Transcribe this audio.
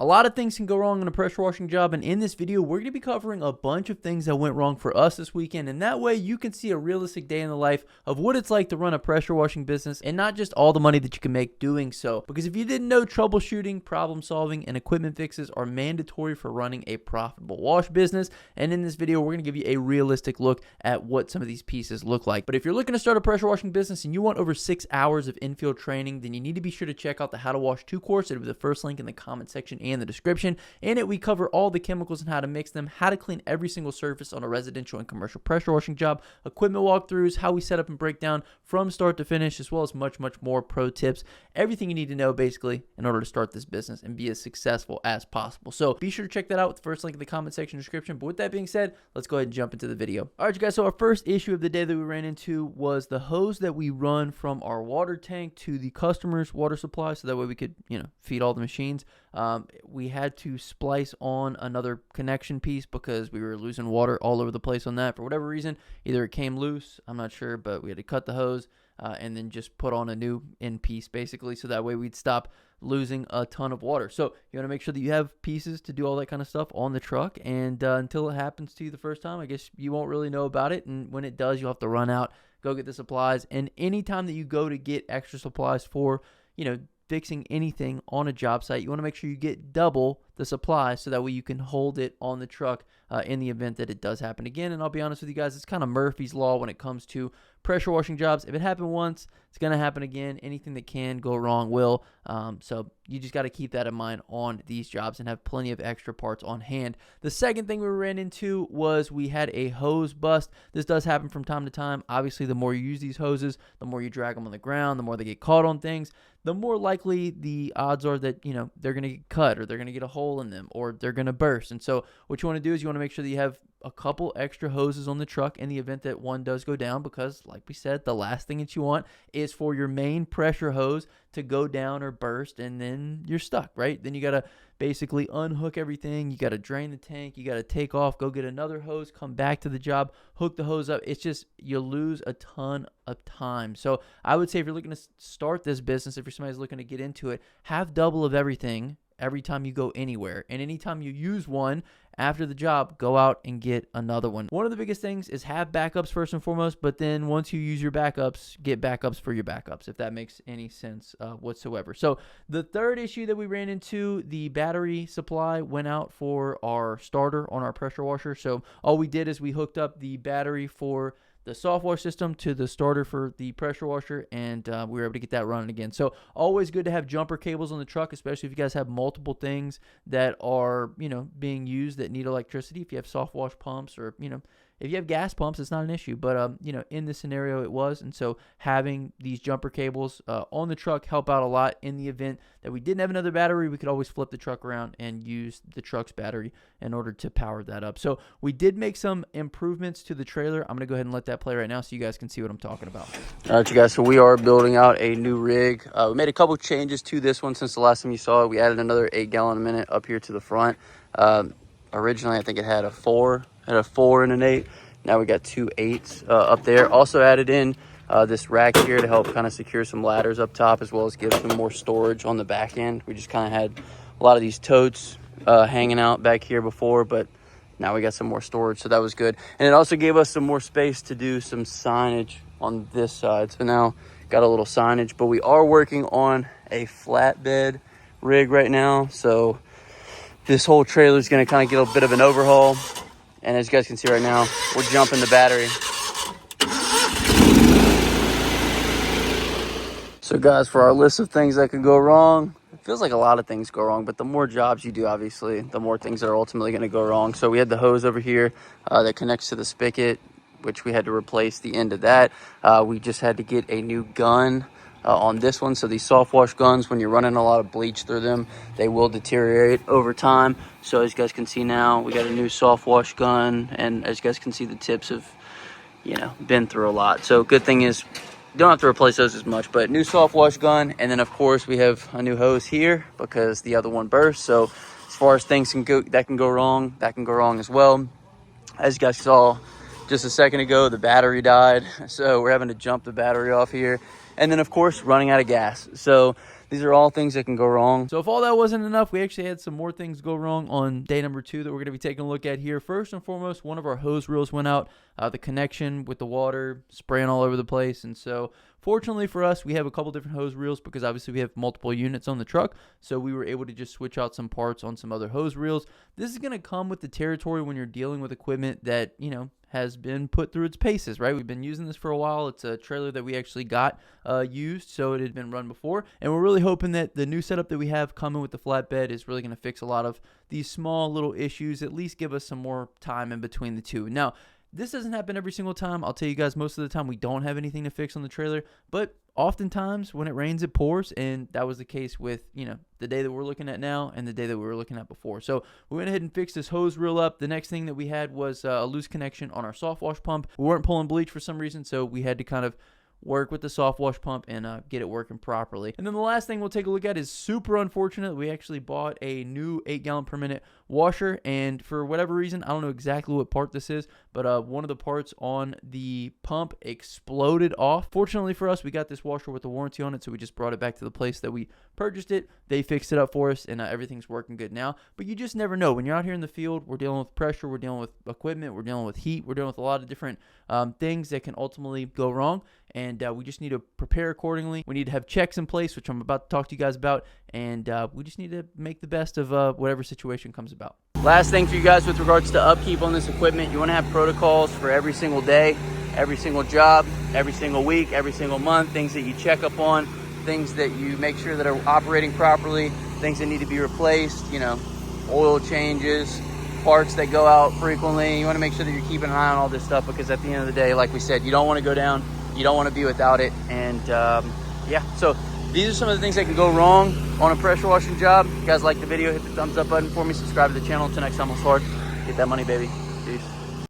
A lot of things can go wrong in a pressure washing job, and in this video, we're going to be covering a bunch of things that went wrong for us this weekend, and that way you can see a realistic day in the life of what it's like to run a pressure washing business and not just all the money that you can make doing so. Because if you didn't know, troubleshooting, problem solving, and equipment fixes are mandatory for running a profitable wash business, and in this video, we're going to give you a realistic look at what some of these pieces look like. But if you're looking to start a pressure washing business and you want over 6 hours of in-field training, then you need to be sure to check out the How to Wash 2 course. It'll be the first link in the comment section and the description. In it, we cover all the chemicals and how to mix them, how to clean every single surface on a residential and commercial pressure washing job, equipment walkthroughs, how we set up and break down from start to finish, as well as much more pro tips, everything you need to know basically in order to start this business and be as successful as possible. So be sure to check that out with the first link in the comment section description. But with that being said, let's go ahead and jump into the video. All right, you guys, so our first issue of the day that we ran into was the hose that we run from our water tank to the customer's water supply, so that way we could, feed all the machines. We had to splice on another connection piece because we were losing water all over the place on that for whatever reason. Either it came loose, I'm not sure, but we had to cut the hose and then just put on a new end piece basically, so that way we'd stop losing a ton of water. So you want to make sure that you have pieces to do all that kind of stuff on the truck, and until it happens to you the first time, I guess you won't really know about it, and when it does, you'll have to run out, go get the supplies. And anytime that you go to get extra supplies for, fixing anything on a job site, you want to make sure you get double the supply, so that way you can hold it on the truck in the event that it does happen again. And I'll be honest with you guys, it's kind of Murphy's Law when it comes to pressure washing jobs. If it happened once, it's going to happen again. Anything that can go wrong will. So you just got to keep that in mind on these jobs and have plenty of extra parts on hand. The second thing we ran into was we had a hose bust. This does happen from time to time. Obviously, the more you use these hoses, the more you drag them on the ground, the more they get caught on things, the more likely the odds are that, they're going to get cut, or they're going to get a hole in them, or they're going to burst. And so what you want to do is you want to make sure that you have a couple extra hoses on the truck in the event that one does go down, because like we said, the last thing that you want is for your main pressure hose to go down or burst, and then you're stuck, right? Then you got to basically unhook everything. You got to drain the tank. You got to take off, go get another hose, come back to the job, hook the hose up. It's just, you lose a ton of time. So I would say if you're looking to start this business, if you're somebody who's looking to get into it, have double of everything every time you go anywhere. And anytime you use one after the job, go out and get another one. One of the biggest things is have backups first and foremost, but then once you use your backups, get backups for your backups, if that makes any sense whatsoever. So the third issue that we ran into, the battery supply went out for our starter on our pressure washer. So all we did is we hooked up the battery for the soft wash system to the starter for the pressure washer, and we were able to get that running again. So always good to have jumper cables on the truck, especially if you guys have multiple things that are, being used that need electricity. If you have soft wash pumps, or, if you have gas pumps, it's not an issue. But, in this scenario, it was. And so having these jumper cables on the truck help out a lot. In the event that we didn't have another battery, we could always flip the truck around and use the truck's battery in order to power that up. So we did make some improvements to the trailer. I'm going to go ahead and let that play right now so you guys can see what I'm talking about. All right, you guys, so we are building out a new rig. We made a couple changes to this one since the last time you saw it. We added another 8 gallon a minute up here to the front. Originally, I think it had a 4 and an 8. Now we got 2 8s up there. Also added in this rack here to help kind of secure some ladders up top, as well as give some more storage on the back end. We just kind of had a lot of these totes hanging out back here before, but now we got some more storage, so that was good. And it also gave us some more space to do some signage on this side. So now got a little signage, but we are working on a flatbed rig right now. So this whole trailer is going to kind of get a bit of an overhaul. And as you guys can see right now, we're jumping the battery. So guys, for our list of things that could go wrong, it feels like a lot of things go wrong, but the more jobs you do, obviously, the more things that are ultimately going to go wrong. So we had the hose over here that connects to the spigot, which we had to replace the end of that. We just had to get a new gun on this one. So these soft wash guns, when you're running a lot of bleach through them, they will deteriorate over time. So as you guys can see now, we got a new soft wash gun, and as you guys can see, the tips have, been through a lot. So good thing is you don't have to replace those as much, but new soft wash gun. And then of course we have a new hose here because the other one burst. So as far as things can go wrong, that can go wrong as well. As you guys saw just a second ago, the battery died. So we're having to jump the battery off here. And then of course running out of gas. So These are all things that can go wrong. So if all that wasn't enough, we actually had some more things go wrong on day number 2 that we're going to be taking a look at here. First and foremost, one of our hose reels went out. The connection with the water spraying all over the place. And so fortunately for us, we have a couple different hose reels because obviously we have multiple units on the truck. So we were able to just switch out some parts on some other hose reels. This is going to come with the territory when you're dealing with equipment that, you know, has been put through its paces, right? We've been using this for a while. It's a trailer that we actually got used, so it had been run before. And we're really hoping that the new setup that we have coming with the flatbed is really going to fix a lot of these small little issues, at least give us some more time in between the two. Now, this doesn't happen every single time. I'll tell you guys, most of the time we don't have anything to fix on the trailer, but oftentimes when it rains, it pours, and that was the case with, you know, the day that we're looking at now and the day that we were looking at before. So we went ahead and fixed this hose reel up. The next thing that we had was a loose connection on our soft wash pump. We weren't pulling bleach for some reason, so we had to kind of work with the soft wash pump and get it working properly. And then the last thing we'll take a look at is super unfortunate. We actually bought a new 8-gallon per minute washer, and for whatever reason, I don't know exactly what part this is, but one of the parts on the pump exploded off. Fortunately for us, we got this washer with a warranty on it, so we just brought it back to the place that we purchased it. They fixed it up for us, and everything's working good now. But you just never know. When you're out here in the field, we're dealing with pressure, we're dealing with equipment, we're dealing with heat, we're dealing with a lot of different things that can ultimately go wrong, and we just need to prepare accordingly. We need to have checks in place, which I'm about to talk to you guys about, and we just need to make the best of whatever situation comes about. Last thing for you guys with regards to upkeep on this equipment, you want to have protocols for every single day, every single job, every single week, every single month, things that you check up on, things that you make sure that are operating properly, things that need to be replaced, you know, oil changes, parts that go out frequently. You want to make sure that you're keeping an eye on all this stuff, because at the end of the day, like we said, you don't want to go down, you don't want to be without it. And yeah, so these are some of the things that can go wrong on a pressure washing job. If you guys like the video, hit the thumbs up button for me, subscribe to the channel. Until next time, let's hard. Get that money, baby. Peace.